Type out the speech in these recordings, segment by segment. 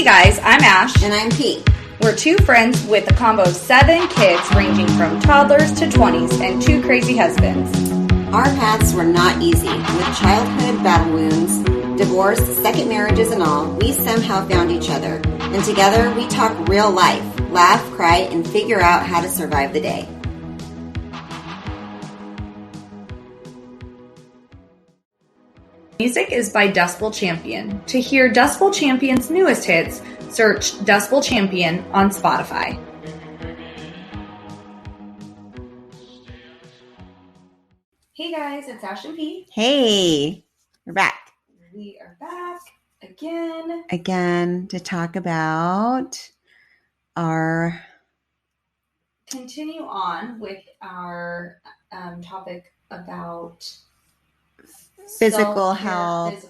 Hey guys, I'm Ash. And I'm Pete. We're two friends with a combo of 7 kids ranging from toddlers to 20s and 2 crazy husbands. Our paths were not easy. With childhood battle wounds, divorce, second marriages and all, we somehow found each other. And together we talk real life, laugh, cry, and figure out how to survive the day. Music is by Dustbowl Champion. To hear Dustbowl Champion's newest hits, search Dustbowl Champion on Spotify. Hey guys, it's Ash and Pete. Hey, we're back. We are back again. Again to talk about Continue on with our topic about physical health,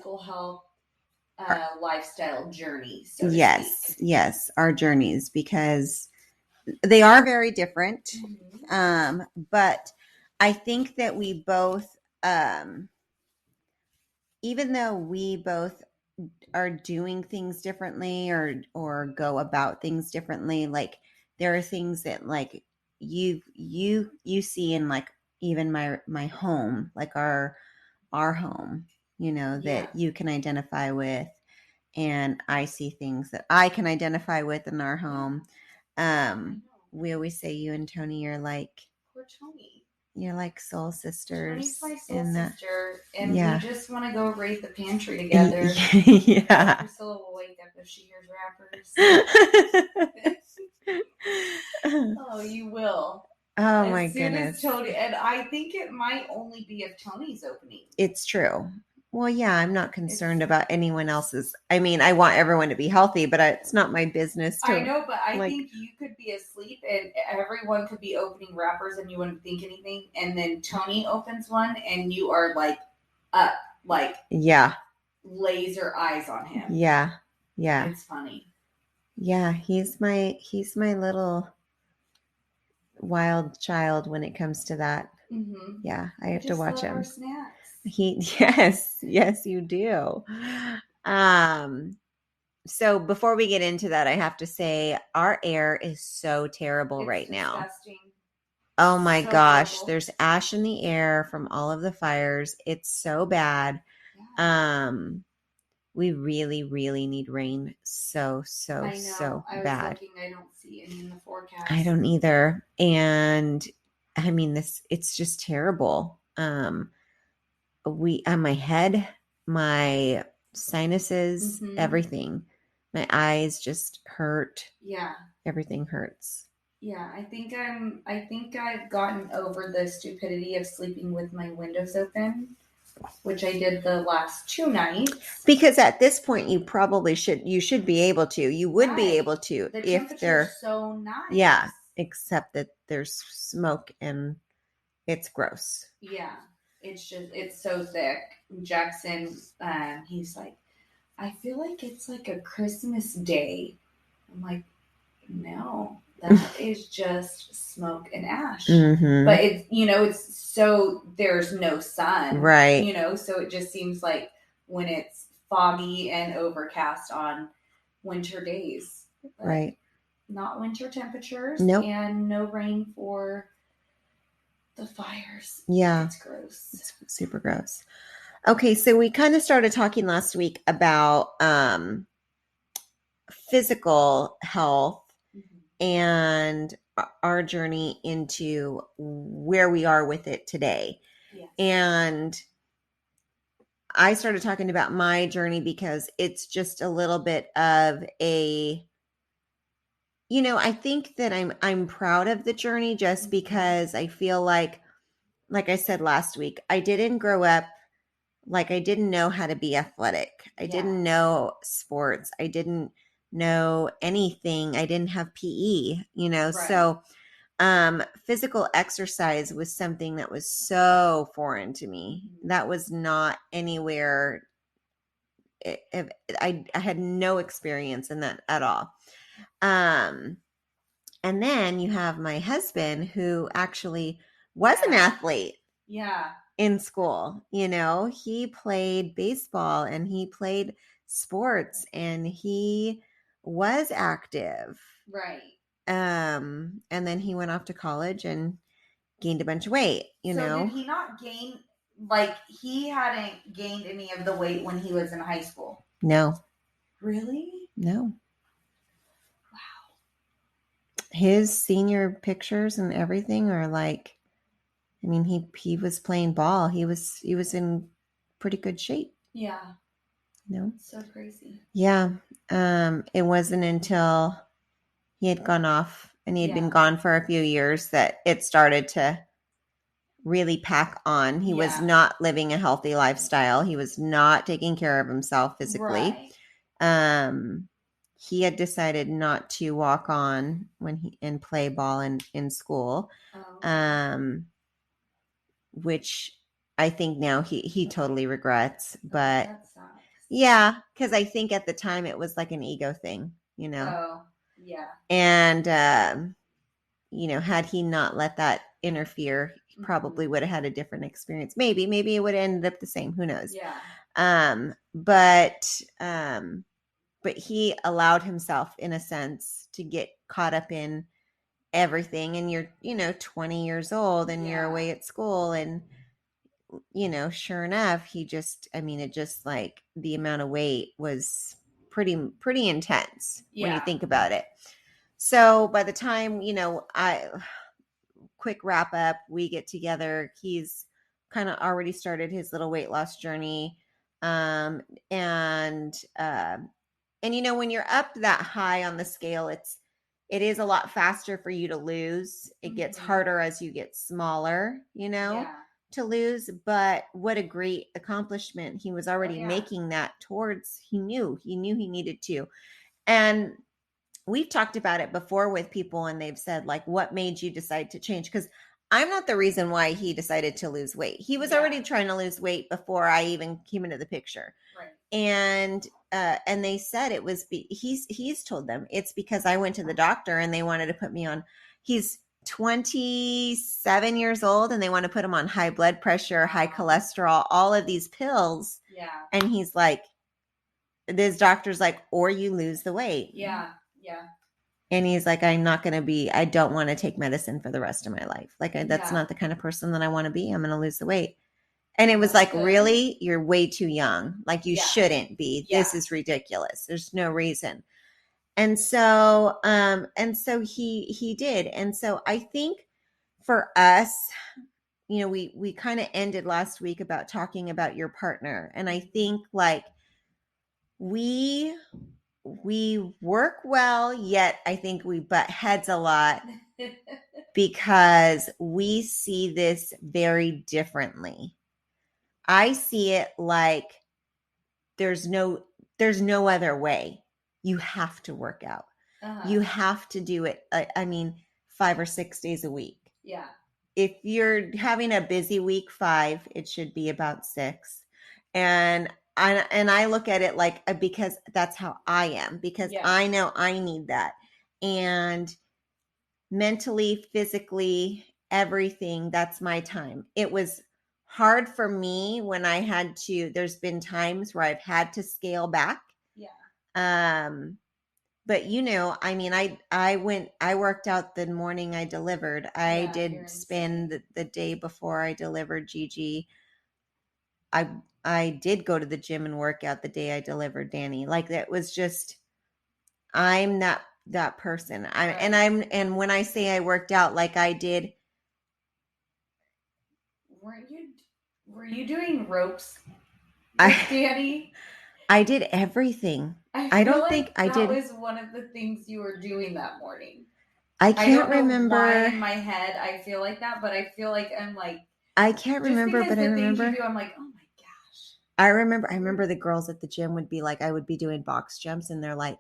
lifestyle journey. So to speak. Yes, our journeys, because they are very different. Mm-hmm. But I think that we both, even though we both are doing things differently or go about things differently, like there are things that like you see in like even my home, like our home, that you can identify with, and I see things that I can identify with in our home. We always say you and Tony are like, poor Tony. You're like soul sisters. Tony's my soul sister, and we just want to go raid the pantry together. Yeah. Priscilla will wake up if she hears rappers. Oh, you will. Oh my goodness. Tony, and I think it might only be if Tony's opening. It's true. Well, yeah, I'm not concerned about anyone else's. I mean, I want everyone to be healthy, but it's not my business to. I know, but I think you could be asleep and everyone could be opening wrappers and you wouldn't think anything. And then Tony opens one and you are like up, like laser eyes on him. Yeah. It's funny. Yeah, he's my little wild child when it comes to that. Mm-hmm. Yeah, I have to watch him. Our snacks. Yes, you do. So before we get into that, I have to say our air is so terrible right now. Disgusting. Oh my gosh, terrible. There's ash in the air from all of the fires. It's so bad. Yeah. We really, really need rain so bad. I was looking, I don't see any in the forecast. I don't either. And I mean, it's just terrible. On my head, my sinuses, everything. My eyes just hurt. Yeah. Everything hurts. Yeah, I think I've gotten over the stupidity of sleeping with my windows open, which I did the last 2 nights. Because at this point you probably should be able to. You would be able to if they're so nice. Yeah, except that there's smoke and it's gross. Yeah. It's so thick. Jackson, he's like, I feel like it's like a Christmas day. I'm like, no, that is just smoke and ash. Mm-hmm. But it's so there's no sun. Right. So it just seems like when it's foggy and overcast on winter days. Right. Not winter temperatures. Nope. And no rain for the fires. Yeah. It's gross. It's super gross. Okay, so we kind of started talking last week about physical health and our journey into where we are with it today. Yes. And I started talking about my journey because it's just a little bit of a I think that I'm proud of the journey just because I feel like I said last week, I didn't grow up, like I didn't know how to be athletic. I didn't know sports. I didn't know anything. I didn't have PE, Right. So physical exercise was something that was so foreign to me. That was not anywhere. I had no experience in that at all. And then you have my husband who actually was an athlete. Yeah. In school, he played baseball and he played sports and he was active. Right. And then he went off to college and gained a bunch of weight, you know. Did he not gain, like, he hadn't gained any of the weight when he was in high school? No. Really? No. Wow. His senior pictures and everything are like, I mean, he was playing ball. He was in pretty good shape. Yeah. You know? So crazy. Yeah. It wasn't until he had gone off and he had been gone for a few years that it started to really pack on. He was not living a healthy lifestyle. He was not taking care of himself physically. Right. He had decided not to walk on and play ball in school. Oh. Which I think now he totally regrets. But that sucks. Yeah, because I think at the time it was like an ego thing, you know. Oh, yeah. And you know, had he not let that interfere, he probably would have had a different experience. Maybe it would have ended up the same. Who knows? Yeah. But he allowed himself, in a sense, to get caught up in everything. And you're, you know, 20 years old and you're away at school, and you know, sure enough, it just like the amount of weight was pretty intense when you think about it. So by the time, you know, quick wrap up, we get together, he's kind of already started his little weight loss journey. And you know, when you're up that high on the scale, it is a lot faster for you to lose. It gets harder as you get smaller, you know, to lose. But what a great accomplishment. He was already making that towards, he knew he needed to. And we've talked about it before with people, and they've said, like, what made you decide to change? Because I'm not the reason why he decided to lose weight. He was already trying to lose weight before I even came into the picture. Right. And they said it was he's told them it's because I went to the doctor and they wanted to put me on. He's 27 years old and they want to put him on high blood pressure, high cholesterol, all of these pills. Yeah. And he's like, this doctor's like, or you lose the weight. Yeah. Yeah. And he's like, I don't want to take medicine for the rest of my life. Like, that's not the kind of person that I want to be. I'm going to lose the weight. And it was like, good. Really? You're way too young. Like, you shouldn't be. Yeah. This is ridiculous. There's no reason. And so, he did. And so I think for us, you know, we kind of ended last week about talking about your partner. And I think like we work well, yet I think we butt heads a lot because we see this very differently. I see it like there's no other way. You have to work out. Uh-huh. You have to do it. 5 or 6 days a week. Yeah. If you're having a busy week 5, it should be about 6. And I look at it like, because that's how I am, because I know I need that. And mentally, physically, everything, that's my time. It was hard for me when there's been times where I've had to scale back. Yeah. But you know, I mean, I worked out the morning I delivered. I did spend the day before I delivered Gigi. I did go to the gym and work out the day I delivered Danny. Like, that was just, I'm that person. Right. And when I say I worked out, like I did. Were you doing ropes with Danny? I did everything. I don't think I did. That was one of the things you were doing that morning. I can't remember why in my head I feel like that, but I feel like I'm like, I can't remember, but I remember. Things you do, I'm like, oh my gosh. I remember the girls at the gym would be like, I would be doing box jumps, and they're like,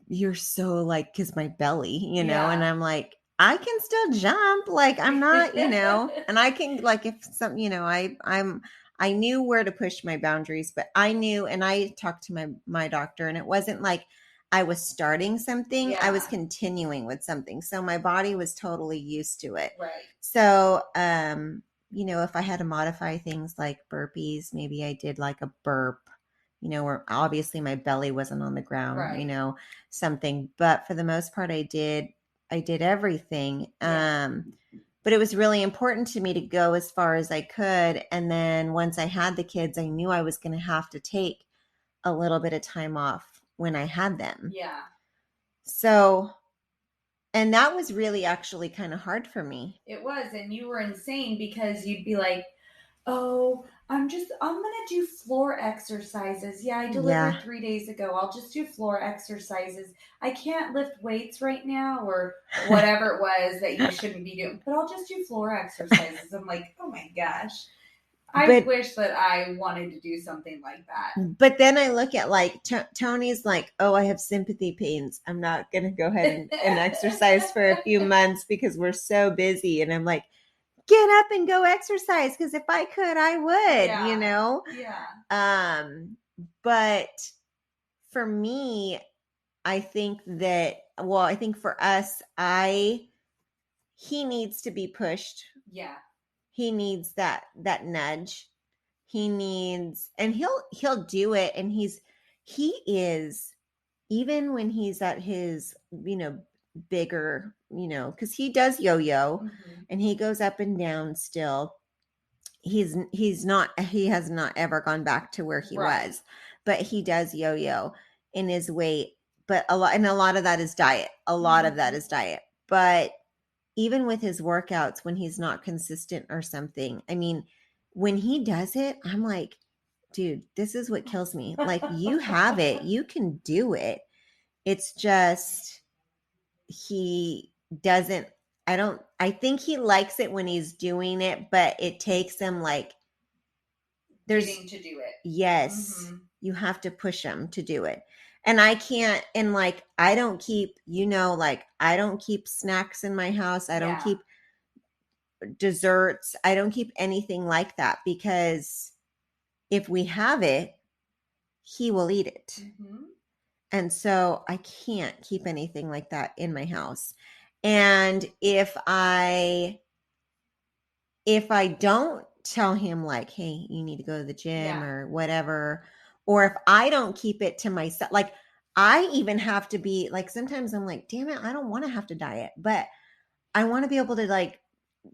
you're so like, because my belly, you know, and I'm like, I can still jump, like I'm not, you know, and I can, like, if some, you know, I knew where to push my boundaries, but I knew, and I talked to my doctor, and it wasn't like I was starting something, I was continuing with something. So my body was totally used to it. Right. So, you know, if I had to modify things like burpees, maybe I did like a burp where obviously my belly wasn't on the ground, Right. something. But for the most part, I did everything. Yeah. But it was really important to me to go as far as I could. And then once I had the kids, I knew I was going to have to take a little bit of time off when I had them. Yeah. So, and that was really actually kind of hard for me. It was, and you were insane because you'd be like, "Oh, I'm gonna do floor exercises. Yeah, I Yeah. delivered 3 days ago. I'll just do floor exercises. I can't lift weights right now, or whatever it was that you shouldn't be doing, but I'll just do floor exercises." I'm like, oh my gosh. I But wish that I wanted to do something like that. but then I look at like Tony's like, oh, I have sympathy pains. I'm not gonna go ahead and exercise for a few months because we're so busy. And I'm like, get up and go exercise because if I could, I would, Yeah. But for me, I think for us, he needs to be pushed. Yeah. He needs that nudge. He needs, and he'll do it. And he is, even when he's at his, bigger, because he does yo-yo, and he goes up and down still. He has not ever gone back to where he was, but he does yo-yo in his weight. But a lot of that is diet. But even with his workouts, when he's not consistent or something, I mean, when he does it, I'm like, dude, this is what kills me. Like, you have it, you can do it. It's just he doesn't. I think he likes it when he's doing it, but it takes him like getting to do it. Yes, you have to push him to do it. And I can't, and like, I don't keep, I don't keep snacks in my house. I don't keep desserts. I don't keep anything like that because if we have it, he will eat it. And so I can't keep anything like that in my house. And if I don't tell him like, hey, you need to go to the gym or whatever, or if I don't keep it to myself, like I even have to be like, sometimes I'm like, damn it, I don't want to have to diet, but I want to be able to like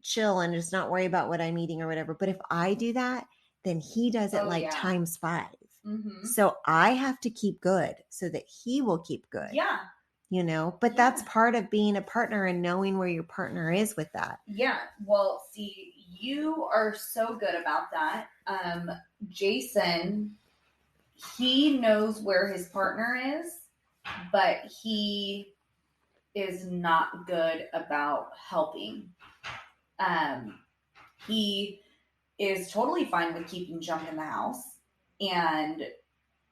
chill and just not worry about what I'm eating or whatever. But if I do that, then he does it times 5. So I have to keep good so that he will keep good. Yeah. But that's part of being a partner and knowing where your partner is with that. Yeah. Well, see, you are so good about that. Jason, he knows where his partner is, but he is not good about helping. He is totally fine with keeping junk in the house. And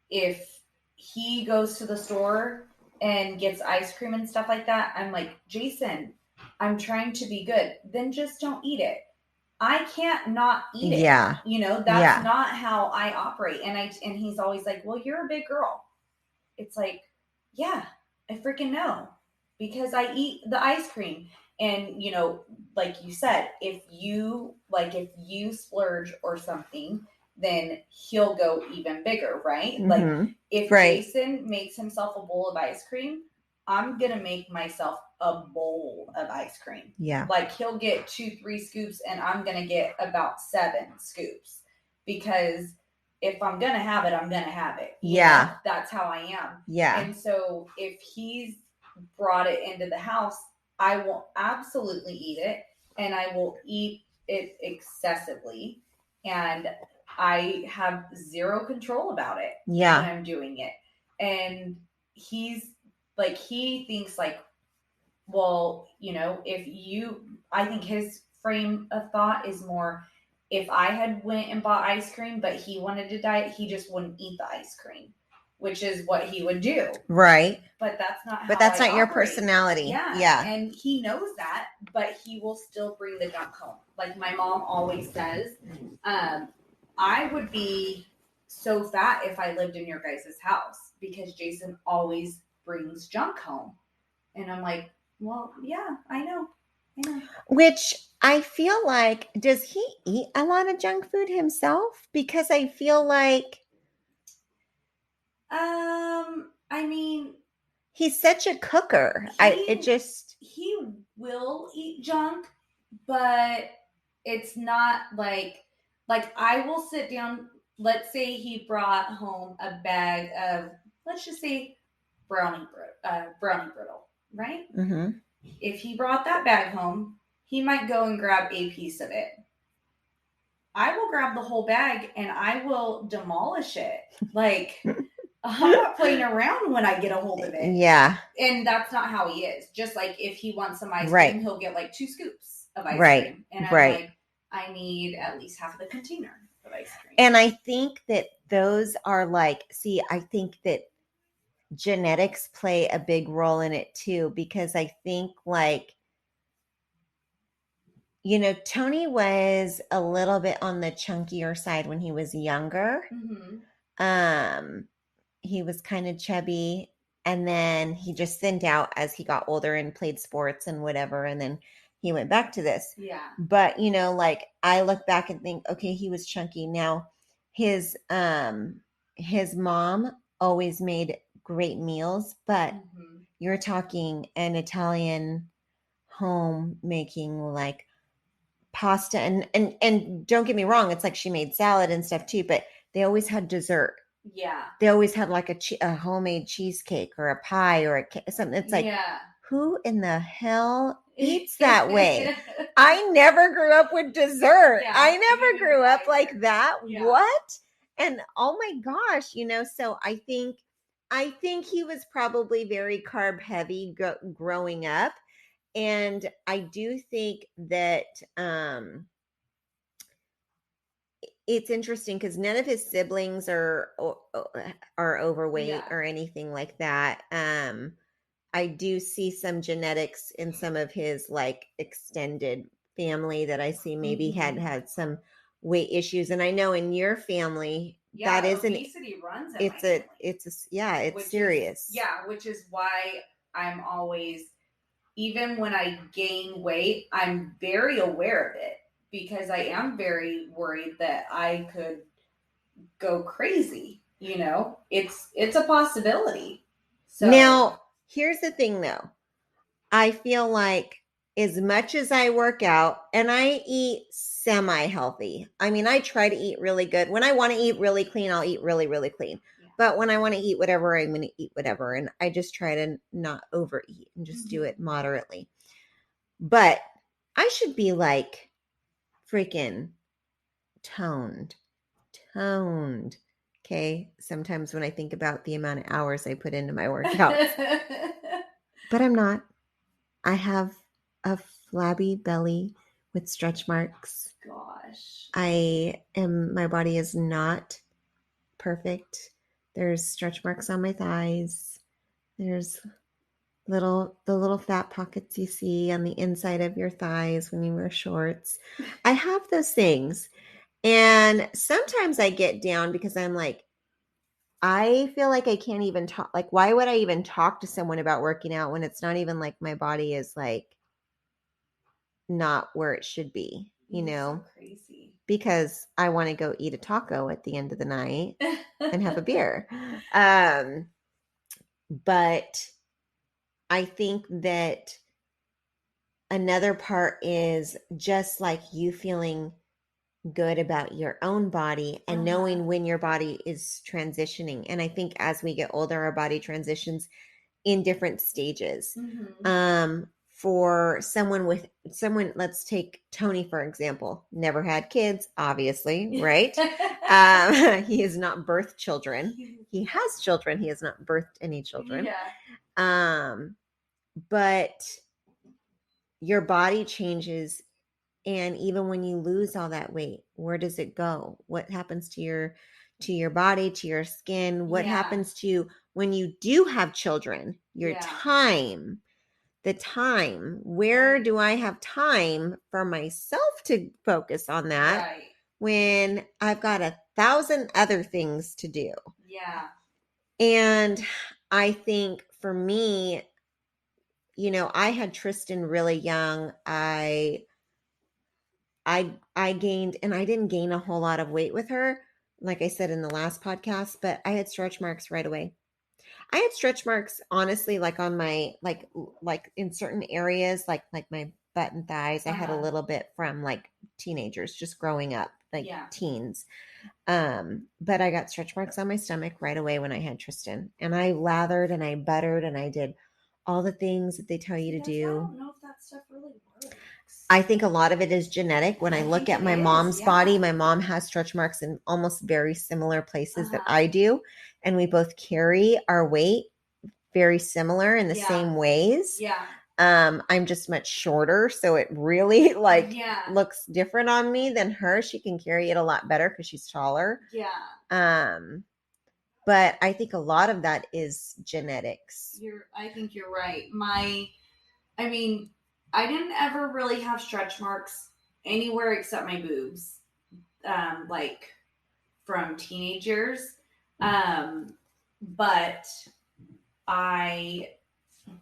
if he goes to the store and gets ice cream and stuff like that, I'm like, Jason, I'm trying to be good. Then just don't eat it. I can't not eat it. Yeah. That's not how I operate. And he's always like, well, you're a big girl. It's like, yeah, I freaking know because I eat the ice cream. And like you said, if you splurge or something, then he'll go even bigger, right? Like if Jason makes himself a bowl of ice cream, I'm gonna make myself a bowl of ice cream. Yeah. Like he'll get 2-3 scoops and I'm gonna get about 7 scoops because if I'm gonna have it, I'm gonna have it. That's how I am. Yeah. And so if he's brought it into the house, I will absolutely eat it, and I will eat it excessively, and I have zero control about it when I'm doing it. And he thinks like, well, I think his frame of thought is more, if I had went and bought ice cream, but he wanted to diet, he just wouldn't eat the ice cream, which is what he would do. Right. But that's not your personality. Yeah. And he knows that, but he will still bring the junk home. Like my mom always says, I would be so fat if I lived in your guys' house because Jason always brings junk home. And I'm like, well, yeah, I know. Which I feel like, does he eat a lot of junk food himself? Because I feel like He's such a cooker. He will eat junk, but it's not like I will sit down. Let's say he brought home a bag of, let's just say, brownie brittle, right? Mm-hmm. If he brought that bag home, he might go and grab a piece of it. I will grab the whole bag and I will demolish it. Like, I'm not playing around when I get a hold of it. Yeah. And that's not how he is. Just like if he wants some ice Right. cream, he'll get like 2 scoops of ice Right. cream. And I'm Right. like, I need at least half of the container of ice cream. And I think that those are like, see, I think that genetics play a big role in it too, because I think like, you know, Tony was a little bit on the chunkier side when he was younger. Mm-hmm. He was kind of chubby, and then he just thinned out as he got older and played sports and whatever, and then he went back to this. Yeah. But, you know, like I look back and think, okay, he was chunky. Now his mom always made great meals, but you're talking an Italian home making like pasta and don't get me wrong, it's like she made salad and stuff too, but they always had dessert. Yeah. They always had like a homemade cheesecake or a pie or something. It's like, yeah. Who in the hell eats that way? I never grew up with dessert. Yeah, I never grew up like that. Yeah. What? And oh my gosh, you know, so I think he was probably very carb heavy growing up. And I do think that it's interesting because none of his siblings are overweight Yeah. or anything like that. I do see some genetics in some of his like extended family that I see maybe had some weight issues, and I know in your family that isn't obesity runs in my family. It's serious. Which is why I'm always, even when I gain weight, I'm very aware of it because I am very worried that I could go crazy. You know, it's a possibility. So now, here's the thing though. I feel like as much as I work out and I eat semi healthy, I mean, I try to eat really good. When I want to eat really clean, I'll eat really, really clean. Yeah. But when I want to eat whatever, I'm going to eat whatever. And I just try to not overeat and just do it moderately. But I should be like freaking toned. Okay. Sometimes when I think about the amount of hours I put into my workouts, but I'm not. I have a flabby belly with stretch marks. Gosh. My body is not perfect. There's stretch marks on my thighs. There's the little fat pockets you see on the inside of your thighs when you wear shorts. I have those things. And sometimes I get down because I'm like, I feel like I can't even talk. Like, why would I even talk to someone about working out when it's not even like my body is like not where it should be, you know? So crazy. Because I want to go eat a taco at the end of the night and have a beer. But I think that another part is just like you feeling good about your own body and knowing when your body is transitioning. And I think as we get older, our body transitions in different stages. For someone, let's take Tony, for example, never had kids, obviously, right? He has not birthed children. He has children. He has not birthed any children. Yeah. But your body changes. And even when you lose all that weight, where does it go? What happens to your body, to your skin? What happens to you when you do have children? Your time. The time. Where do I have time for myself to focus on that when I've got 1,000 other things to do? Yeah. And I think for me, you know, I had Tristan really young. I gained, and I didn't gain a whole lot of weight with her, like I said in the last podcast, but I had stretch marks right away. I had stretch marks honestly like on my like in certain areas like my butt and thighs. I had a little bit from like teenagers just growing up, like teens. But I got stretch marks on my stomach right away when I had Tristan. And I lathered and I buttered and I did all the things that they tell you to do. I don't know if that stuff really works. I think a lot of it is genetic. When I look at my mom's body, my mom has stretch marks in almost very similar places that I do. And we both carry our weight very similar in the same ways. Yeah. I'm just much shorter, so it really like looks different on me than her. She can carry it a lot better because she's taller. Yeah. But I think a lot of that is genetics. I think you're right. I mean, I didn't ever really have stretch marks anywhere except my boobs, like from teenage years. But I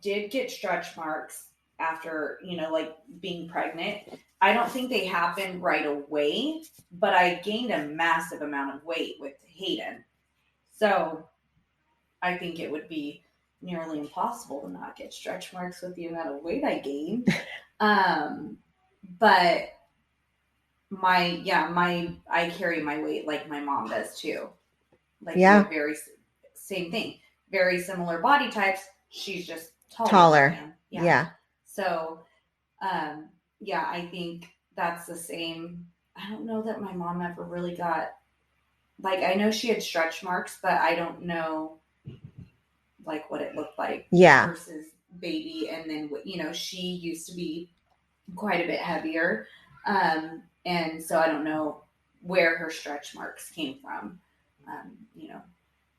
did get stretch marks after, like being pregnant. I don't think they happened right away, but I gained a massive amount of weight with Hayden. So I think it would be nearly impossible to not get stretch marks with the amount of weight I gained. But I carry my weight like my mom does too. Like very same thing, very similar body types. She's just taller. Yeah. So, I think that's the same. I don't know that my mom ever really got, like, I know she had stretch marks, but I don't know like what it looked like versus baby. And then, she used to be quite a bit heavier. And so I don't know where her stretch marks came from.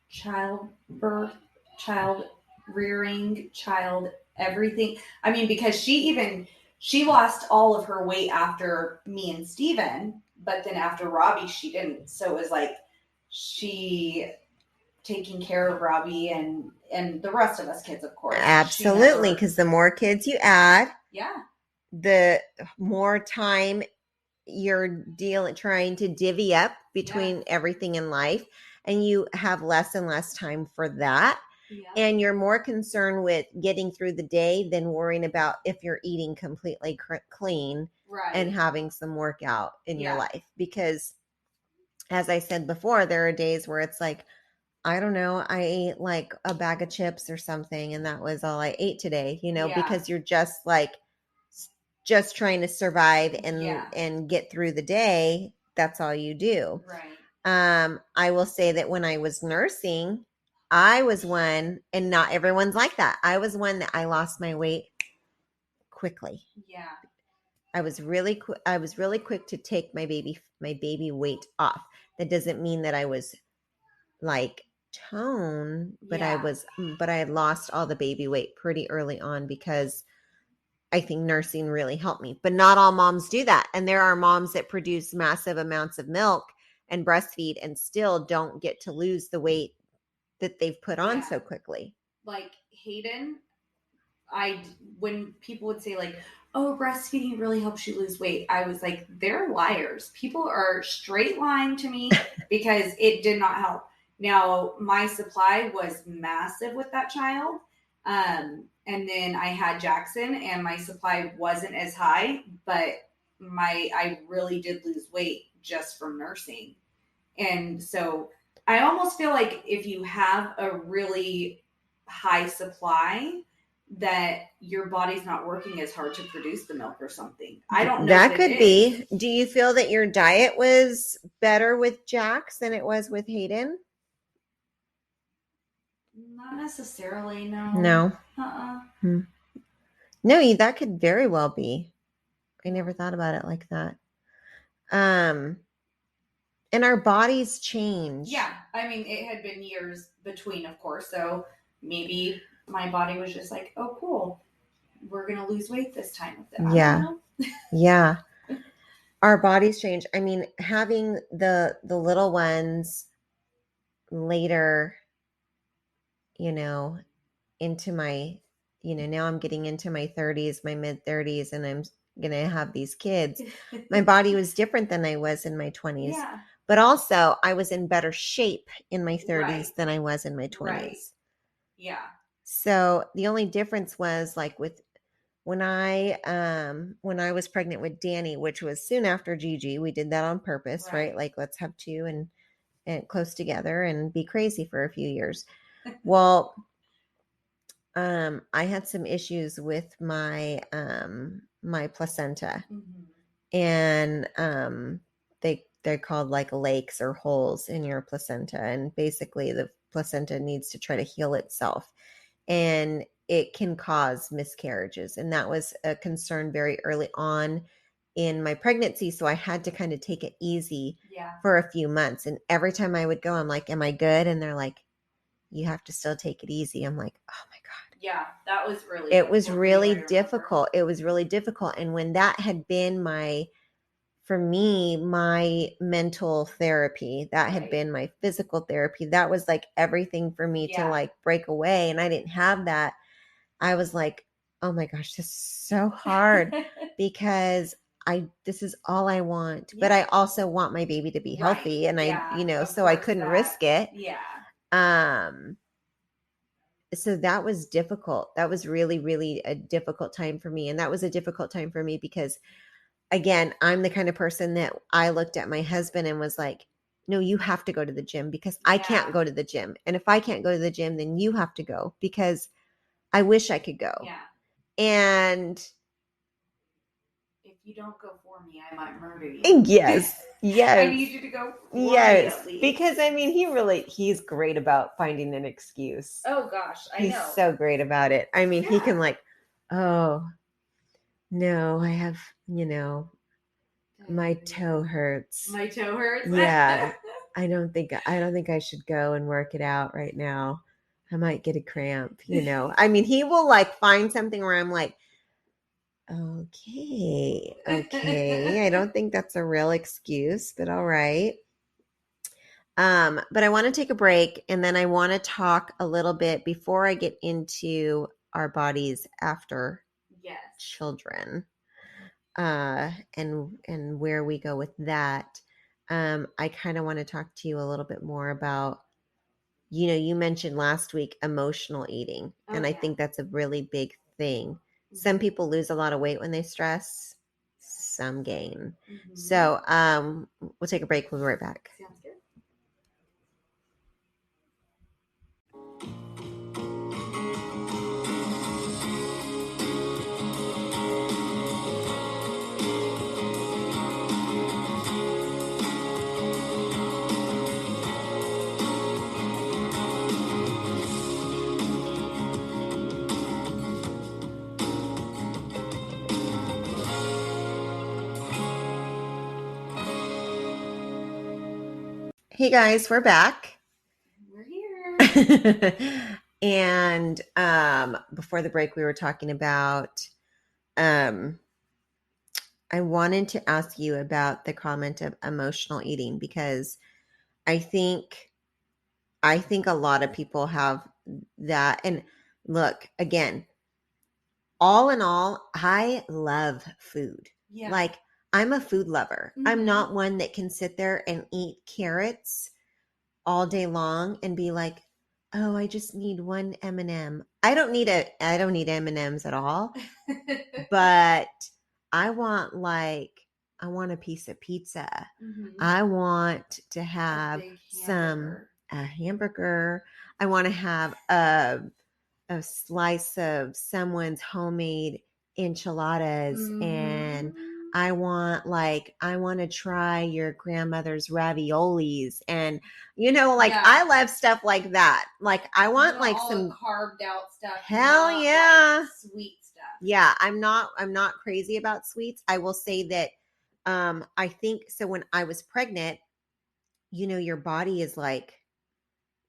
Childbirth, child rearing, child everything. I mean, because she lost all of her weight after me and Steven, but then after Robbie, she didn't. So it was like she taking care of Robbie and the rest of us kids, of course. Absolutely, because the more kids you add, yeah, the more time you're trying to divvy up between everything in life, and you have less and less time for that. And you're more concerned with getting through the day than worrying about if you're eating completely clean and having some workout in your life. Because as I said before, there are days where it's like, I don't know, I ate like a bag of chips or something, and that was all I ate today, because you're just like just trying to survive and get through the day. That's all you do. Right. I will say that when I was nursing, I was one, and not everyone's like that. I was one that I lost my weight quickly. Yeah. I was really quick to take my baby weight off. That doesn't mean that I was like tone, but I had lost all the baby weight pretty early on because I think nursing really helped me. But not all moms do that. And there are moms that produce massive amounts of milk and breastfeed and still don't get to lose the weight that they've put on so quickly. Like Hayden, when people would say like, oh, breastfeeding really helps you lose weight, I was like, they're liars. People are straight lying to me because it did not help. Now, my supply was massive with that child. And then I had Jackson and my supply wasn't as high, but I really did lose weight just from nursing. And so I almost feel like if you have a really high supply, that your body's not working as hard to produce the milk or something. I don't know. That could be. Do you feel that your diet was better with Jax than it was with Hayden? Not necessarily, no. No. No, that could very well be. I never thought about it like that. And our bodies change. Yeah. I mean, it had been years between, of course. So maybe my body was just like, oh, cool. We're going to lose weight this time with it. Yeah. Yeah. Our bodies change. I mean, having the little ones later, into my, now I'm getting into my 30s, my mid 30s, and I'm going to have these kids. My body was different than I was in my 20s. Yeah. But also, I was in better shape in my 30s than I was in my 20s. Right. Yeah. So the only difference was like with when I was pregnant with Danny, which was soon after Gigi, we did that on purpose, right? Like let's have two and close together and be crazy for a few years. Well, I had some issues with my my placenta. And they're called like lakes or holes in your placenta, and basically the placenta needs to try to heal itself, and it can cause miscarriages, and that was a concern very early on in my pregnancy, so I had to kind of take it easy for a few months. And every time I would go, I'm like, am I good? And they're like, you have to still take it easy. I'm like, oh my god. Yeah, that was really it was really difficult. It was really difficult. And when that had been for me, my mental therapy, that had been my physical therapy, that was like everything for me to like break away. And I didn't have that. I was like, oh my gosh, this is so hard because this is all I want, but I also want my baby to be healthy. And so I couldn't risk it. So that was difficult. That was really, really a difficult time for me. And that was a difficult time for me because, again, I'm the kind of person that I looked at my husband and was like, no, you have to go to the gym because I can't go to the gym. And if I can't go to the gym, then you have to go because I wish I could go. Yeah. And if you don't go for me, I might murder you. Yes. Yes. I need you to go for me at least. Because I mean, he's great about finding an excuse. Oh gosh, I know. He's so great about it. I mean, he can like, oh, no, I have, my toe hurts. My toe hurts? Yeah. I don't think I should go and work it out right now. I might get a cramp, I mean, he will like find something where I'm like, okay. I don't think that's a real excuse, but all right. But I want to take a break, and then I want to talk a little bit before I get into our bodies after children, and where we go with that. I kind of want to talk to you a little bit more about, you mentioned last week emotional eating, and I think that's a really big thing. Some people lose a lot of weight when they stress, some gain. So we'll take a break. We'll be right back. Sounds good. Hey guys, we're back. We're here. And before the break, we were talking about, I wanted to ask you about the comment of emotional eating, because I think a lot of people have that. And look, again, all in all, I love food. Yeah. Like, I'm a food lover. Mm-hmm. I'm not one that can sit there and eat carrots all day long and be like, oh, I just need one M&M. I don't need M&Ms at all. But I want a piece of pizza. Mm-hmm. I want to have a hamburger. I want to have a slice of someone's homemade enchiladas. Mm-hmm. And I want to try your grandmother's raviolis, and I love stuff like that. Like, I want like some carved out stuff. Hell yeah. Like sweet stuff. Yeah, I'm not crazy about sweets. I will say that I think so when I was pregnant, your body is like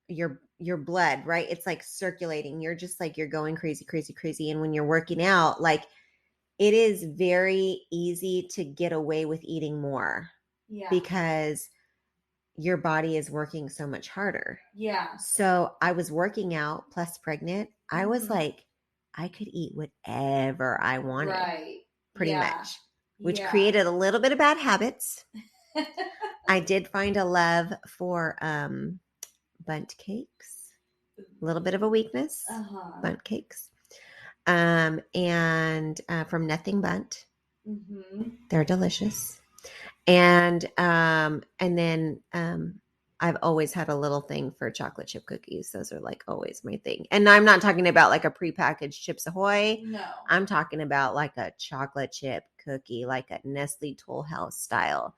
your blood, right? It's like circulating. You're just like, you're going crazy, crazy, crazy. And when you're working out, like, it is very easy to get away with eating more. Yeah. Because your body is working so much harder. Yeah. So I was working out plus pregnant. Mm-hmm. I was like, I could eat whatever I wanted. Right. Pretty much. Which created a little bit of bad habits. I did find a love for bundt cakes. A little bit of a weakness. Bundt cakes. And from Nothing Bundt. Mm-hmm. They're delicious. And then I've always had a little thing for chocolate chip cookies. Those are like always my thing. And I'm not talking about like a prepackaged Chips Ahoy. No. I'm talking about like a chocolate chip cookie, like a Nestle Toll House style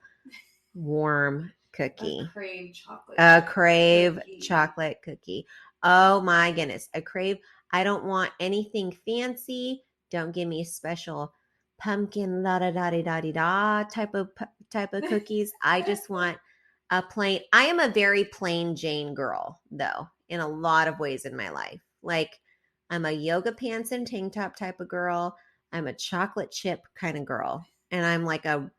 warm cookie. A Crave chocolate. A Crave chocolate cookie. Oh my goodness. A Crave. I don't want anything fancy. Don't give me special pumpkin la da da da da da type of cookies. I just want a plain. I am a very plain Jane girl though, in a lot of ways in my life. Like I'm a yoga pants and tank top type of girl. I'm a chocolate chip kind of girl. And I'm like a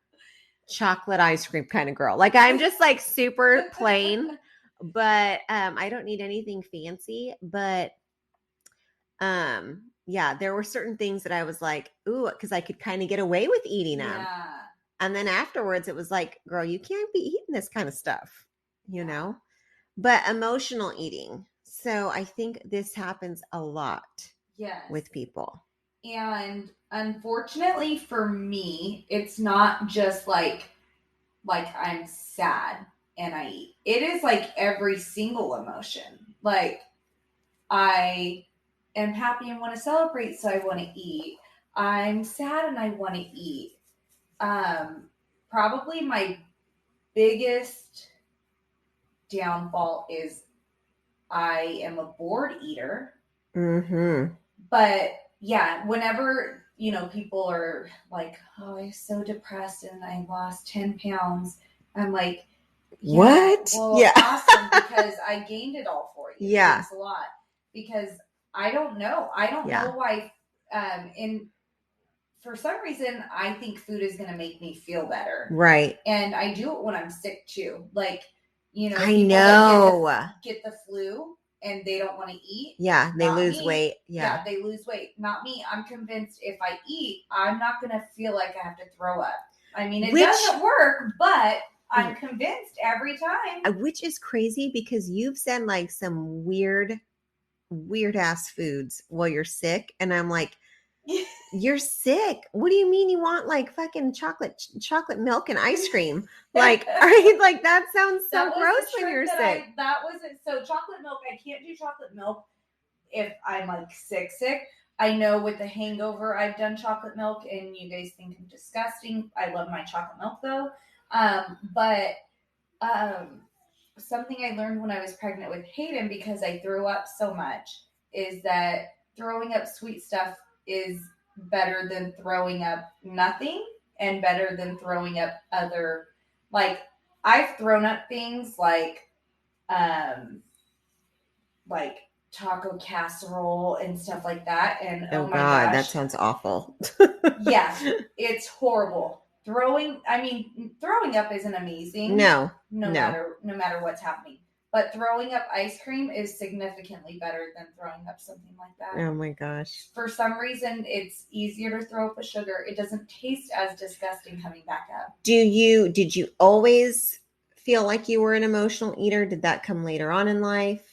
chocolate ice cream kind of girl. Like I'm just like super plain, but I don't need anything fancy. But yeah, there were certain things that I was like, ooh, because I could kind of get away with eating them. Yeah. And then afterwards it was like, girl, you can't be eating this kind of stuff, you know? But emotional eating. So I think this happens a lot with people. And unfortunately for me, it's not just like I'm sad and I eat. It is like every single emotion. Like I am happy and want to celebrate, so I want to eat. I'm sad and I want to eat. Probably my biggest downfall is I am a bored eater. Mm-hmm. But yeah, whenever, people are like, oh, I'm so depressed and I lost 10 pounds, I'm like, what? Well, yeah. Awesome, because I gained it all for you. Yeah. Thanks a lot. Because I don't know. I don't know why. And for some reason, I think food is going to make me feel better. Right. And I do it when I'm sick too. Like, I know. That get the flu and they don't want to eat. Yeah, they lose weight. Yeah, they lose weight. Not me. I'm convinced if I eat, I'm not going to feel like I have to throw up. I mean, it doesn't work, but I'm convinced every time. Which is crazy because you've said like some weird ass foods while you're sick. And I'm like, you're sick. What do you mean you want like fucking chocolate milk and ice cream? Like, like that sounds so gross when you're sick. That wasn't so chocolate milk. I can't do chocolate milk if I'm like sick. I know with the hangover, I've done chocolate milk and you guys think I'm disgusting. I love my chocolate milk though. But something I learned when I was pregnant with Hayden, because I threw up so much, is that throwing up sweet stuff is better than throwing up nothing and better than throwing up other, like I've thrown up things like taco casserole and stuff like that. And oh my God, that sounds awful. Yeah, it's horrible. Throwing up isn't amazing. No matter what's happening. But throwing up ice cream is significantly better than throwing up something like that. Oh my gosh. For some reason, it's easier to throw up a sugar. It doesn't taste as disgusting coming back up. Did you always feel like you were an emotional eater? Did that come later on in life?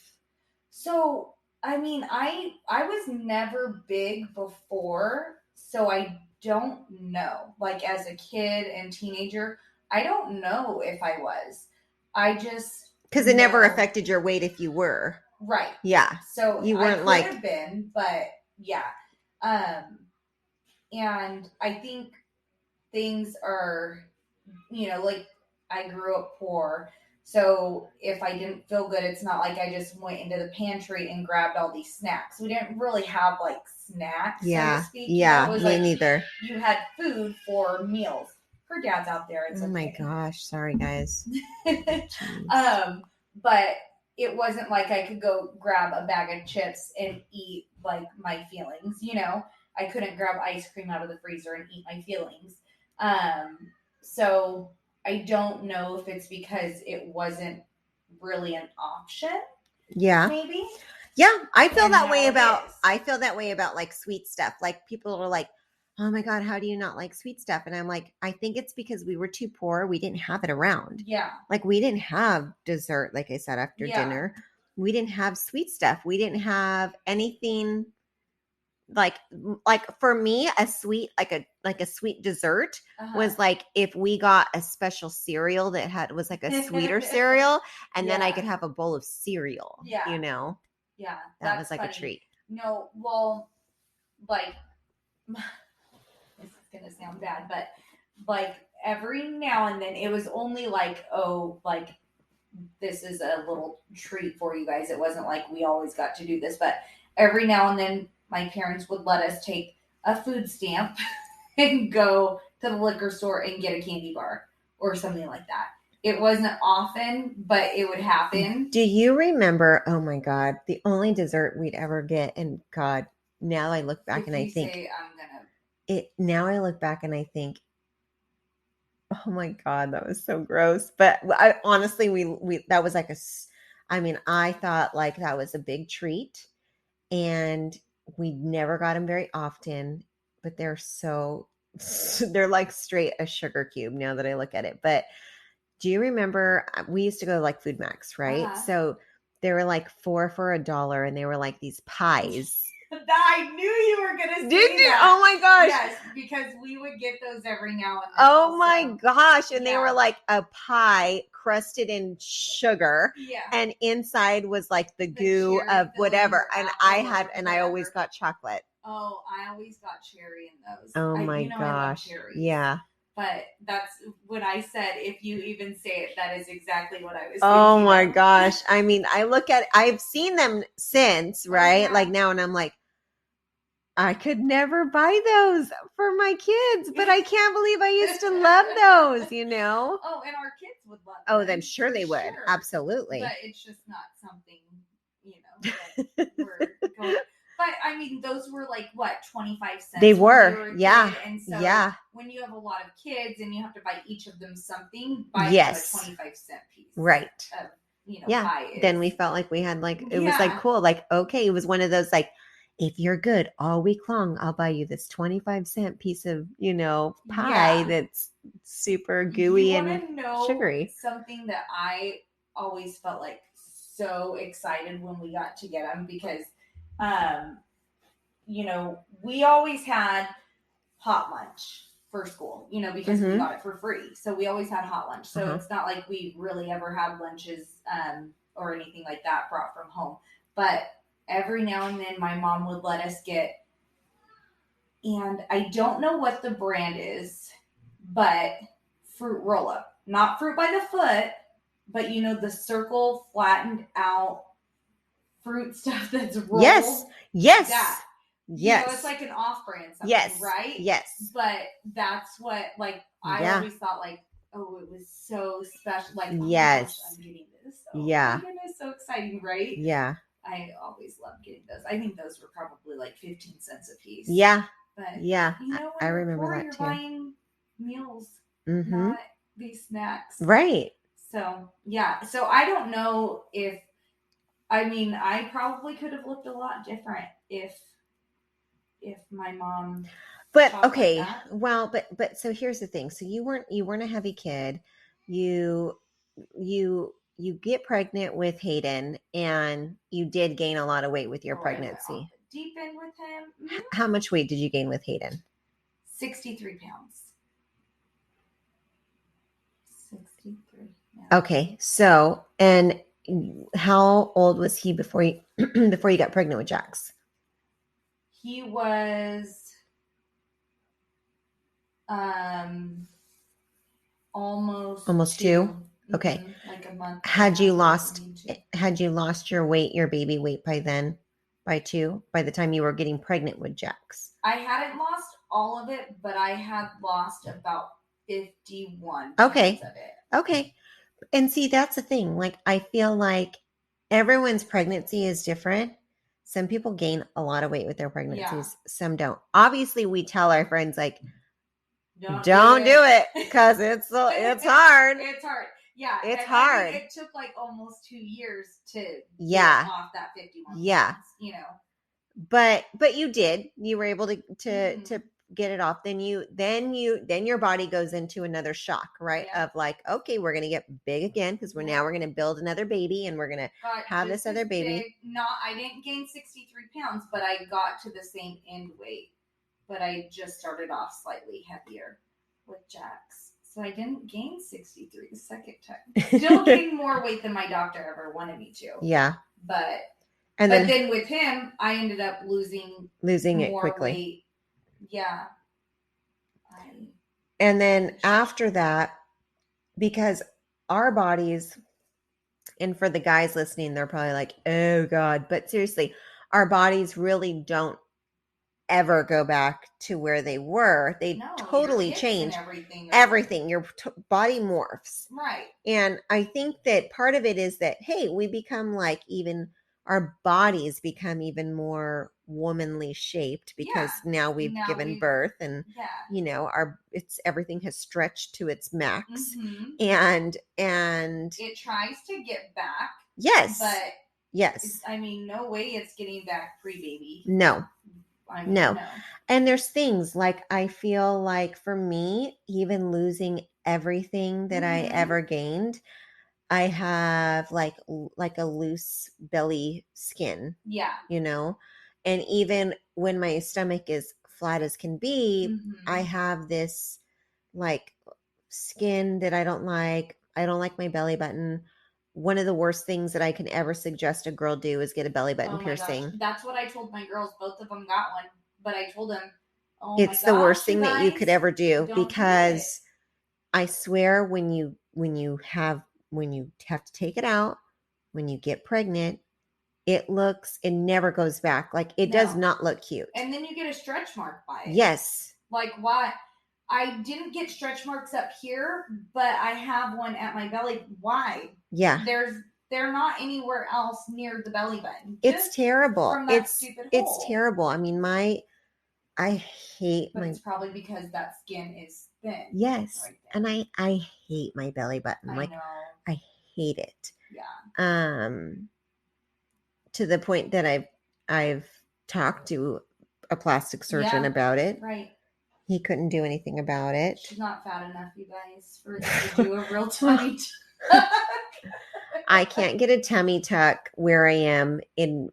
So, I mean, I was never big before, so I don't know. Like as a kid and teenager, I don't know if I was. I just because it never affected your weight if you were. Right. Yeah. So you weren't I could have been, but yeah. And I think things are, like I grew up poor. So if I didn't feel good, it's not like I just went into the pantry and grabbed all these snacks. We didn't really have like snacks, so to speak. Yeah, it was me like neither. You had food for meals. For dads out there, it's oh my gosh, sorry guys. But it wasn't like I could go grab a bag of chips and eat like my feelings. I couldn't grab ice cream out of the freezer and eat my feelings. So I don't know if it's because it wasn't really an option. Yeah. Maybe. Yeah, I feel that way about like sweet stuff. Like people are like, oh my God, how do you not like sweet stuff? And I'm like, I think it's because we were too poor. We didn't have it around. Yeah. Like we didn't have dessert, like I said, after dinner. we didn't have sweet stuff. We didn't have anything like for me, a sweet like a sweet dessert was like if we got a special cereal that was like a sweeter cereal, and then I could have a bowl of cereal. Yeah. You know? Yeah. That was like funny. A treat. No, well, like this is gonna sound bad, but like every now and then it was only like, oh, like this is a little treat for you guys. It wasn't like we always got to do this, but every now and then my parents would let us take a food stamp and go to the liquor store and get a candy bar or something like that. It wasn't often, but it would happen. Do you remember? Oh my God, the only dessert we'd ever get, and God, now I look back and I think, now I look back and I think, oh my God, that was so gross. But I honestly, we that was like I thought like that was a big treat, and we never got them very often, but they're they're like straight a sugar cube now that I look at it. But do you remember we used to go to like Food Max, right? So they were like 4 for $1, and they were like these pies. I knew you were gonna say that. Oh my gosh! Yes, because we would get those every now and then. Oh my gosh! And they were like a pie crusted in sugar, and inside was like the goo of whatever. And I always got chocolate. Oh, I always got cherry in those. Oh my gosh! Yeah. But that's when I said, if you even say it, that is exactly what I was thinking. Oh my gosh. I mean, I've seen them since, right? Like now, and I'm like, I could never buy those for my kids, but I can't believe I used to love those, you know? Oh, and our kids would love them. Oh, I'm sure they would. Sure. Absolutely. But it's just not something, that we're going. But I mean, those were like what, 25 cents? They were, yeah. And so when you have a lot of kids and you have to buy each of them something, buy them a 25-cent piece. Right. Of, pie is. Then we felt like we had like, it was like cool. Like, okay, it was one of those like, if you're good all week long, I'll buy you this 25-cent piece of, pie that's super gooey and sugary. Something that I always felt like so excited when we got to get them because, we always had hot lunch for school, because we got it for free. So we always had hot lunch. So it's not like we really ever had lunches or anything like that brought from home. But every now and then my mom would let us get, and I don't know what the brand is, but fruit roll up. Not fruit by the foot, but the circle flattened out fruit stuff that's rolled. Yes. That. Yes. It's like an off-brand something, right? Yes. But that's what, like, I always thought, like, oh, it was so special. Like, yes. I'm getting this. Oh, my goodness, so exciting, right? Yeah. I always loved getting those. I think those were probably like 15 cents a piece. Yeah. But, I remember that you're too. buying meals, not these snacks. Right. So, yeah. So, I don't know if, I probably could have looked a lot different if my mom. But okay, like well, but so here's the thing. So you weren't a heavy kid. You get pregnant with Hayden, and you did gain a lot of weight with your pregnancy. Deep in with him. Mm-hmm. How much weight did you gain with Hayden? 63 pounds. 63. Yeah. Okay, so and how old was he before you got pregnant with Jax? He was almost 2. Okay. Mm-hmm. Like a month. Had you lost your baby weight by then? By 2? By the time you were getting pregnant with Jax? I hadn't lost all of it, but I had lost about 51 okay. pounds of it. Okay. And see, that's the thing. Like, I feel like everyone's pregnancy is different. Some people gain a lot of weight with their pregnancies. Yeah. Some don't. Obviously, we tell our friends, like, don't do it because it's hard. It's hard. Yeah. It's hard. It took like almost 2 years to get off that 51 pounds, But you did. You were able to get it off, then your body goes into another shock, right? Of like, okay, we're gonna get big again because we're gonna build another baby and we're gonna have this other baby. I didn't gain 63 pounds, but I got to the same end weight. But I just started off slightly heavier with Jax. So I didn't gain 63 the second time. Still gained more weight than my doctor ever wanted me to. Yeah. But then with him, I ended up losing it quickly. Weight. Yeah. And then after that, because our bodies, and for the guys listening, they're probably like, oh God, but seriously, our bodies really don't ever go back to where they were. They totally change. Everything. Your body morphs. Right. And I think that part of it is that, hey, we become like even our bodies become even more womanly shaped because now we've given birth and everything has stretched to its max. And it tries to get back. Yes. But yes. No way it's getting back pre-baby. No. No. And there's things like I feel like for me, even losing everything that I ever gained, I have like a loose belly skin. Yeah. And even when my stomach is flat as can be, I have this like skin that I don't like. I don't like my belly button. One of the worst things that I can ever suggest a girl do is get a belly button piercing. Gosh. That's what I told my girls. Both of them got one, but I told them, it's the worst thing that you could ever do because I swear when you have to take it out, when you get pregnant, it never goes back. Like it does not look cute. And then you get a stretch mark by it. Yes. Like why? I didn't get stretch marks up here, but I have one at my belly. Why? Yeah. They're not anywhere else near the belly button. It's terrible. From that stupid hole. It's terrible. I mean, I hate but it's probably because that skin is thin. Yes. Right, and I hate my belly button. I know. I hate it. Yeah. To the point that I've talked to a plastic surgeon about it. Right. He couldn't do anything about it. She's not fat enough, you guys, for to do a real tummy tuck. I can't get a tummy tuck where I am in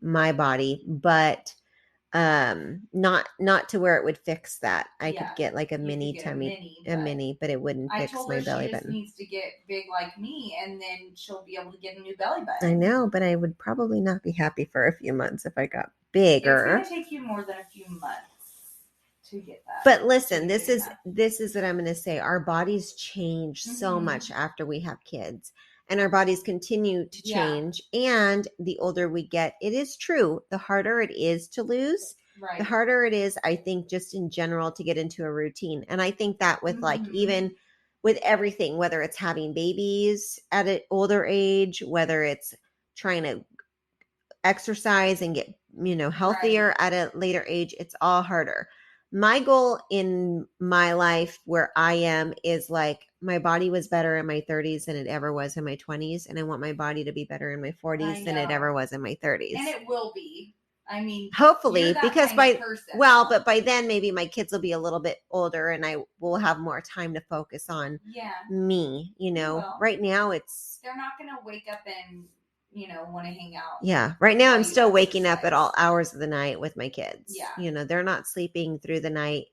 my body, but not to where it would fix that. I could get like a mini tummy, a mini, but it wouldn't fix my belly button. She needs to get big like me, and then she'll be able to get a new belly button. I know, but I would probably not be happy for a few months if I got bigger. It's gonna take you more than a few months to get that. But listen, this is what I'm going to say. Our bodies change so much after we have kids, and our bodies continue to change. And the older we get, it is true, the harder it is to lose. Right. The harder it is, I think, just in general to get into a routine. And I think that with like even with everything, whether it's having babies at an older age, whether it's trying to exercise and get healthier at a later age, it's all harder. My goal in my life where I am is like my body was better in my 30s than it ever was in my 20s. And I want my body to be better in my 40s than it ever was in my 30s. And it will be. I mean, hopefully, because but by then maybe my kids will be a little bit older and I will have more time to focus on me, Right now they're not going to wake up and want to hang out. Yeah. Right now I'm still waking up at all hours of the night with my kids. Yeah. They're not sleeping through the night.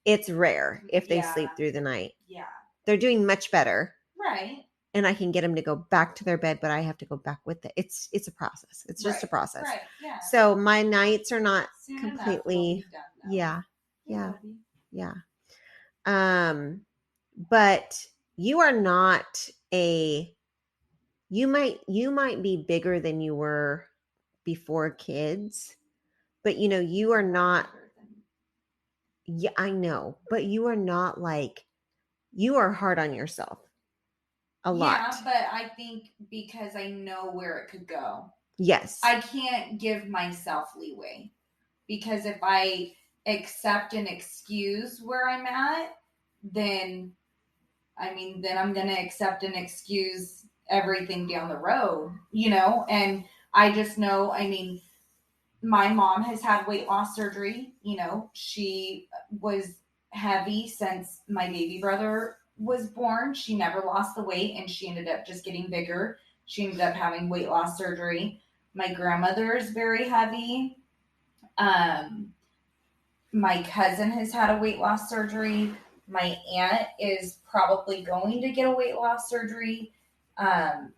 It's rare if they sleep through the night. Yeah. They're doing much better. Right. And I can get them to go back to their bed, but I have to go back with it. It's a process. It's just a process. Right. Yeah. So my nights are not soon completely done, yeah. But you are not you might be bigger than you were before kids, but you are not. Yeah, I know, but you are not like, you are hard on yourself a lot. Yeah, but I think because I know where it could go. Yes. I can't give myself leeway because if I accept and excuse where I'm at, then I'm going to accept and excuse everything down the road, and I just know, My mom has had weight loss surgery. You know, she was heavy since my baby brother was born. She never lost the weight and she ended up just getting bigger. She ended up having weight loss surgery. My grandmother is very heavy. Um, my cousin has had a weight loss surgery. My aunt is probably going to get a weight loss surgery.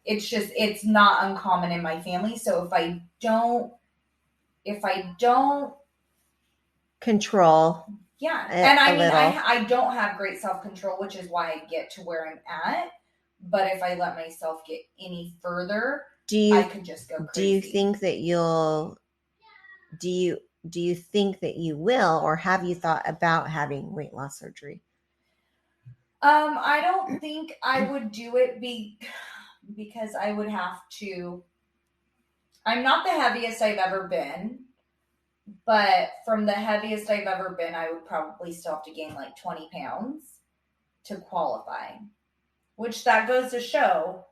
It's not uncommon in my family. So if I don't control, yeah, and I mean, I don't have great self control, which is why I get to where I'm at. But if I let myself get any further, I could just go crazy. Do you think that you'll? Do you think that you will, or have you thought about having weight loss surgery? I don't think I would do it because I would have to. I'm not the heaviest I've ever been, but from the heaviest I've ever been, I would probably still have to gain like 20 pounds to qualify, which that goes to show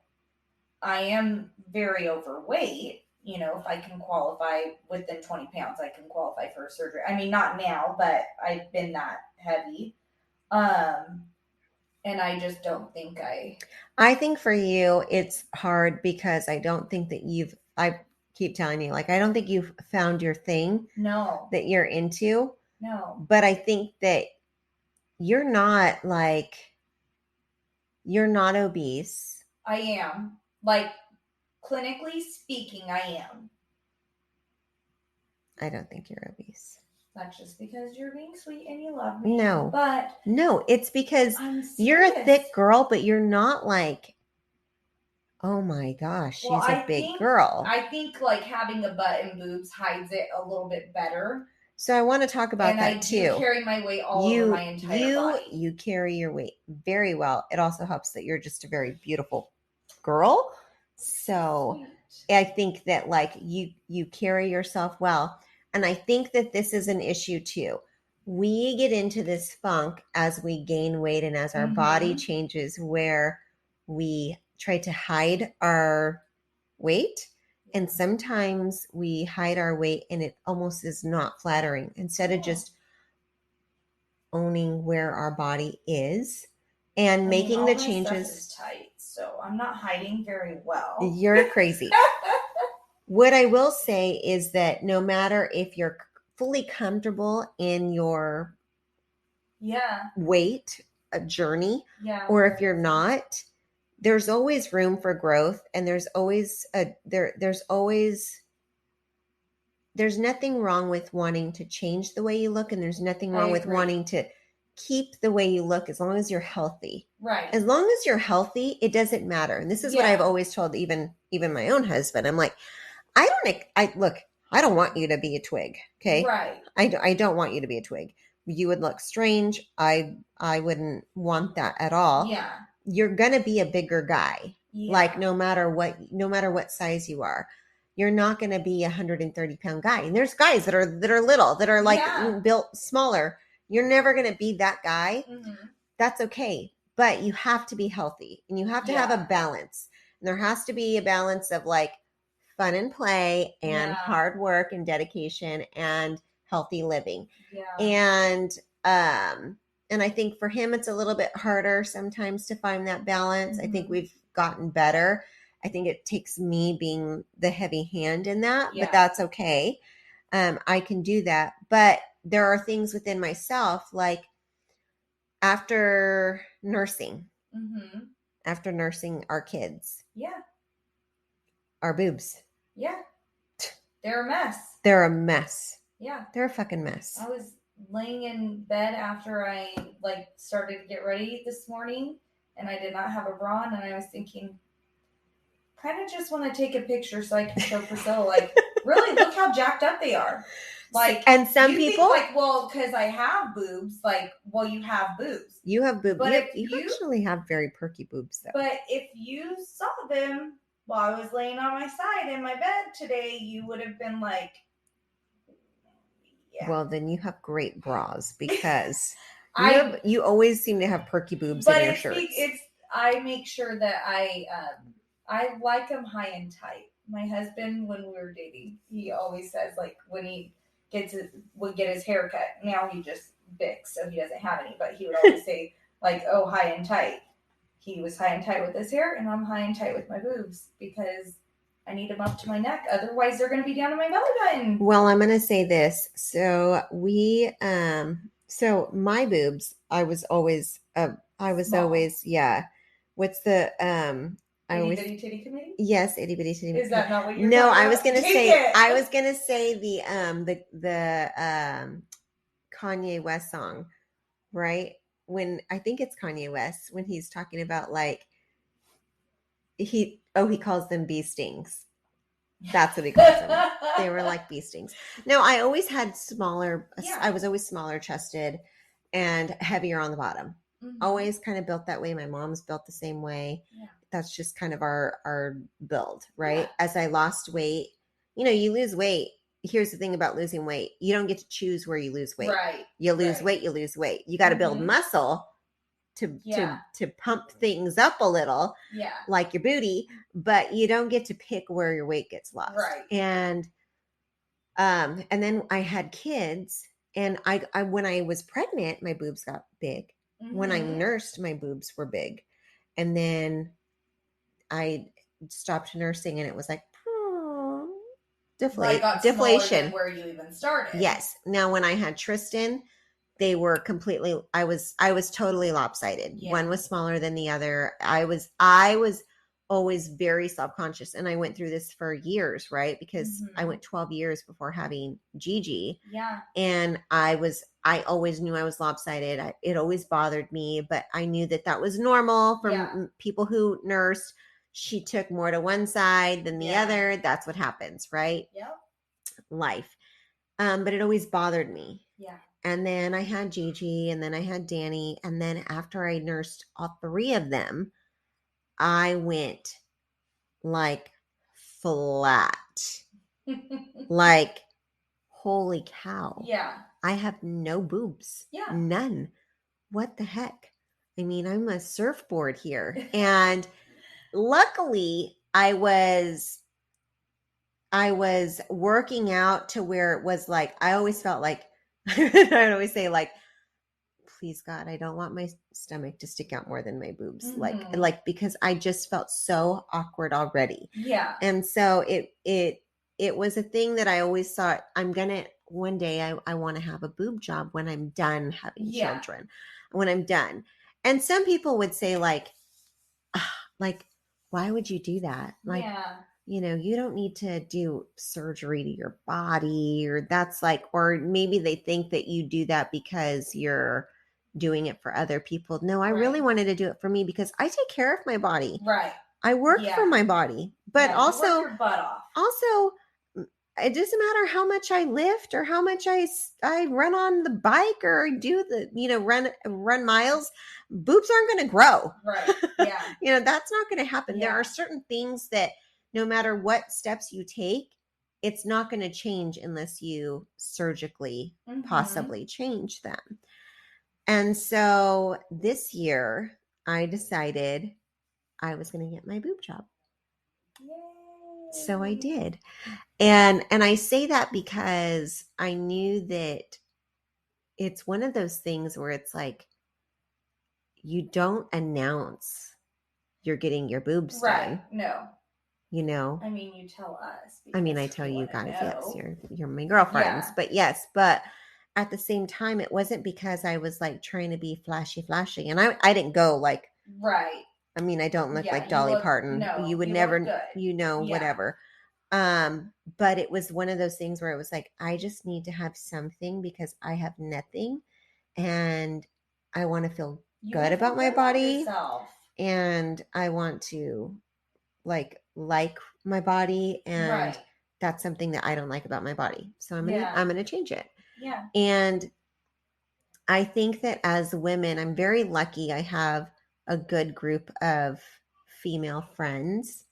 I am very overweight. You know, if I can qualify within 20 pounds, I can qualify for surgery. I mean, not now, but I've been that heavy. And I just don't think I think for you, it's hard because I don't think that I keep telling you, like, I don't think you've found your thing. No. That you're into. No. But I think that you're not obese. I am. Like, clinically speaking, I am. I don't think you're obese. That's just because you're being sweet and you love me. No. But no, it's because you're a thick girl, but you're not like, oh my gosh, she's a big girl. I think like having a butt and boobs hides it a little bit better. So I want to talk about that too. And I do carry my weight all over my entire body. You carry your weight very well. It also helps that you're just a very beautiful girl. So sweet. I think that like you carry yourself well. And I think that this is an issue too. We get into this funk as we gain weight and as our body changes, where we try to hide our weight. And sometimes we hide our weight and it almost is not flattering. Instead of just owning where our body is and making the changes. My stuff is tight, so I'm not hiding very well. You're crazy. What I will say is that no matter if you're fully comfortable in your weight journey, or if you're not, there's always room for growth, and there's nothing wrong with wanting to change the way you look, and there's nothing wrong with wanting to keep the way you look as long as you're healthy. Right. As long as you're healthy, it doesn't matter. And this is what I've always told even my own husband. I'm like, I don't want you to be a twig. Okay. Right. I don't want you to be a twig. You would look strange. I wouldn't want that at all. Yeah. You're going to be a bigger guy. Yeah. Like no matter what size you are, you're not going to be a 130-pound guy. And there's guys that are little, that are like built smaller. You're never going to be that guy. Mm-hmm. That's okay. But you have to be healthy, and you have to have a balance. And there has to be a balance of like fun and play and hard work and dedication and healthy living. Yeah. And I think for him, it's a little bit harder sometimes to find that balance. Mm-hmm. I think we've gotten better. I think it takes me being the heavy hand in that, but that's okay. I can do that. But there are things within myself, like after nursing our kids. Yeah. Our boobs. Yeah. They're a mess. They're a mess. Yeah. They're a fucking mess. I was laying in bed after I started to get ready this morning, and I did not have a bra on, and I was thinking, kind of just want to take a picture so I can show Priscilla, like, really, look how jacked up they are. Like, and some people think, like, well, because I have boobs, like, well, you have boobs. You have boobs. But you actually have very perky boobs, though. But if you saw them while I was laying on my side in my bed today, you would have been like, yeah. Well, then you have great bras, because you always seem to have perky boobs in your shirts. I make sure that I like them high and tight. My husband, when we were dating, he always says, like, when he would get his hair cut, now he just bics, so he doesn't have any, but he would always say, like, oh, high and tight. He was high and tight with his hair, and I'm high and tight with my boobs because I need them up to my neck. Otherwise, they're going to be down to my belly button. Well, I'm going to say this. So so my boobs, I was always, yeah. What's the, Itty bitty titty committee? Yes, itty bitty titty. Is that not what you're No, talking I about? was going to say, I was going to say the Kanye West song, right? When I think it's Kanye West, when he's talking about like, he calls them bee stings. That's what he calls them. They were like bee stings. No, I always had smaller. Yeah. I was always smaller chested and heavier on the bottom. Mm-hmm. Always kind of built that way. My mom's built the same way. Yeah. That's just kind of our build, right? Yeah. As I lost weight, you lose weight. Here's the thing about losing weight. You don't get to choose where you lose weight. Right. You lose weight, you lose weight. You got to build muscle to pump things up a little, like your booty, but you don't get to pick where your weight gets lost. Right. And then I had kids, and I when I was pregnant, my boobs got big. Mm-hmm. When I nursed, my boobs were big, and then I stopped nursing, and it was like deflation. Where you even started. Yes. Now when I had Tristan, they were completely, I was totally lopsided. Yeah. One was smaller than the other. I was always very self-conscious, and I went through this for years, right? Because I went 12 years before having Gigi. Yeah. And I always knew I was lopsided. It always bothered me, but I knew that was normal for people who nursed. She took more to one side than the other. That's what happens, right? Yep. Life. But it always bothered me. Yeah. And then I had Gigi, and then I had Danny. And then after I nursed all three of them, I went like flat. Like, holy cow. Yeah. I have no boobs. Yeah. None. What the heck? I mean, I'm a surfboard here. And luckily, I was working out to where it was like, I always felt like, I always say, like, please God, I don't want my stomach to stick out more than my boobs. Mm-hmm. Like, because I just felt so awkward already. Yeah. And so it was a thing that I always thought, one day I want to have a boob job when I'm done having children, when I'm done. And some people would say like, why would you do that? Like, you don't need to do surgery to your body, or that's like, or maybe they think that you do that because you're doing it for other people. No, I really wanted to do it for me because I take care of my body. Right. I work for my body, but also, you work your butt off. Also, it doesn't matter how much I lift or how much I run on the bike or do run miles. Boobs aren't going to grow. Right. Yeah. That's not going to happen. Yeah. There are certain things that no matter what steps you take, it's not going to change unless you surgically possibly change them. And so this year I decided I was going to get my boob job. Yay. So I did. And I say that because I knew that it's one of those things where it's like, you don't announce you're getting your boobs done. No. I mean, you tell us. I mean, I tell you guys, yes, you're my girlfriends. Yeah. But yes, but at the same time, it wasn't because I was like trying to be flashy. And I didn't go like, right. I mean, I don't look like Dolly Parton. No, you would never, whatever. But it was one of those things where it was like, I just need to have something because I have nothing, and I want to feel good about my body, and I want to like my body, and that's something that I don't like about my body. So I'm gonna change it. Yeah. And I think that as women, I'm very lucky. I have a good group of female friends.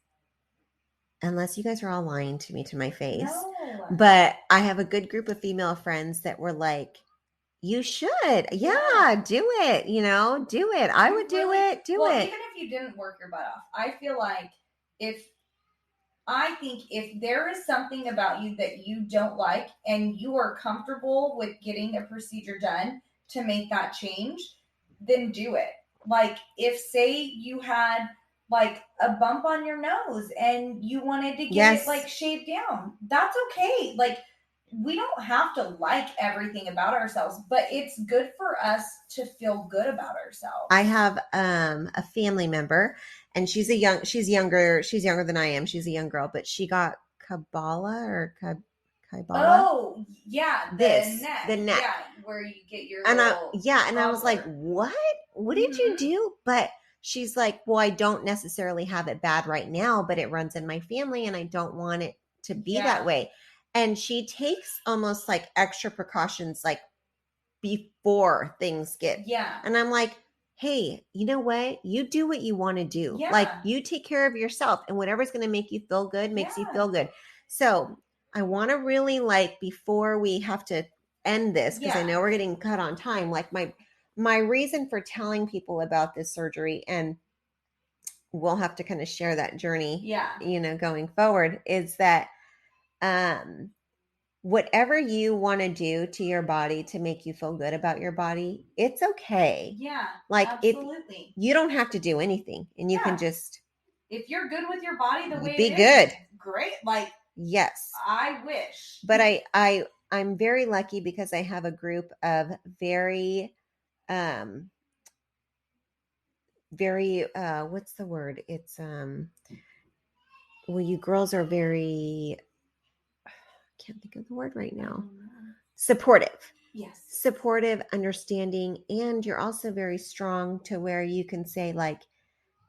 Unless you guys are all lying to me to my face. No. But I have a good group of female friends that were like, you should. Yeah. Do it. Do it. I would do it. Do it. Even if you didn't work your butt off, I feel like if I think if there is something about you that you don't like and you are comfortable with getting a procedure done to make that change, then do it. Like, if, say, you had like a bump on your nose and you wanted to get it like shaved down, that's okay. Like, we don't have to like everything about ourselves, but it's good for us to feel good about ourselves. I have a family member, and she's younger than I am. She's a young girl, but she got Kabbalah. Oh, yeah, the neck. Yeah, where you get your and little I was like, what did you do? But she's like, well, I don't necessarily have it bad right now, but it runs in my family and I don't want it to be that way. And she takes almost like extra precautions, like before things get. And I'm like, hey, you know what? You do what you want to do. Like, you take care of yourself, and whatever's going to make you feel good makes you feel good. So I want to really, like, before we have to end this, because I know we're getting cut on time, like my reason for telling people about this surgery, and we'll have to kind of share that journey, going forward, is that whatever you want to do to your body to make you feel good about your body, it's okay. Yeah. Like, absolutely. You don't have to do anything, and you can just, if you're good with your body the way be it good. Is, great. Like, yes. I wish. But I'm very lucky because I have a group of very what's the word? It's well, you girls are very, I can't think of the word right now. Supportive. Yes. Supportive, understanding, and you're also very strong to where you can say, like,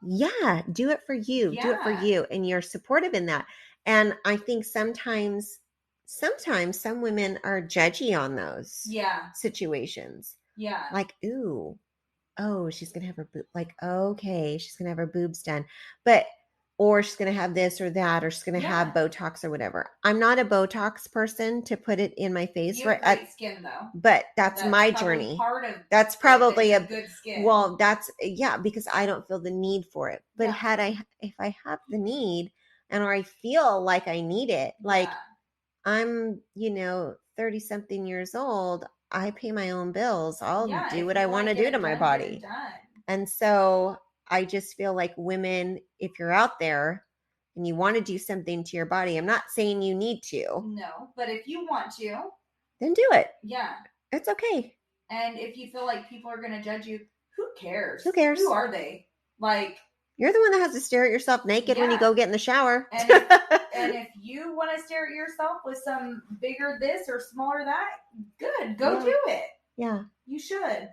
yeah, do it for you. Do it for you. And you're supportive in that. And I think sometimes some women are judgy on those situations. Yeah. Like, ooh, oh, she's going to have her like, okay, she's going to have her boobs done. But, or she's going to have this or that, or she's going to have Botox or whatever. I'm not a Botox person to put it in my face. You have great skin, though. But that's my journey. Part of that's probably a good skin. Well, that's, because I don't feel the need for it. But if I have the need, and or I feel like I need it, like I'm, 30 something years old, I pay my own bills. I'll do what I want to do to my body. And so I just feel like, women, if you're out there and you want to do something to your body, I'm not saying you need to. No, but if you want to, then do it. Yeah. It's okay. And if you feel like people are going to judge you, who cares? Who cares? Who are they? Like, you're the one that has to stare at yourself naked when you go get in the shower. And if you want to stare at yourself with some bigger this or smaller that, good. Go do it. Yeah. You should.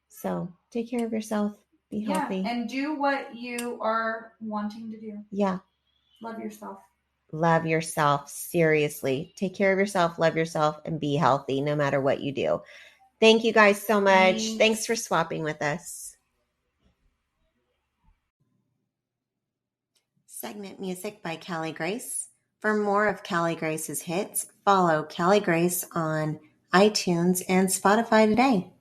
So take care of yourself. Be healthy. And do what you are wanting to do. Yeah. Love yourself. Love yourself. Seriously. Take care of yourself, love yourself, and be healthy no matter what you do. Thank you guys so much. Thanks for swapping with us. Segment music by Callie Grace. For more of Callie Grace's hits, follow Callie Grace on iTunes and Spotify today.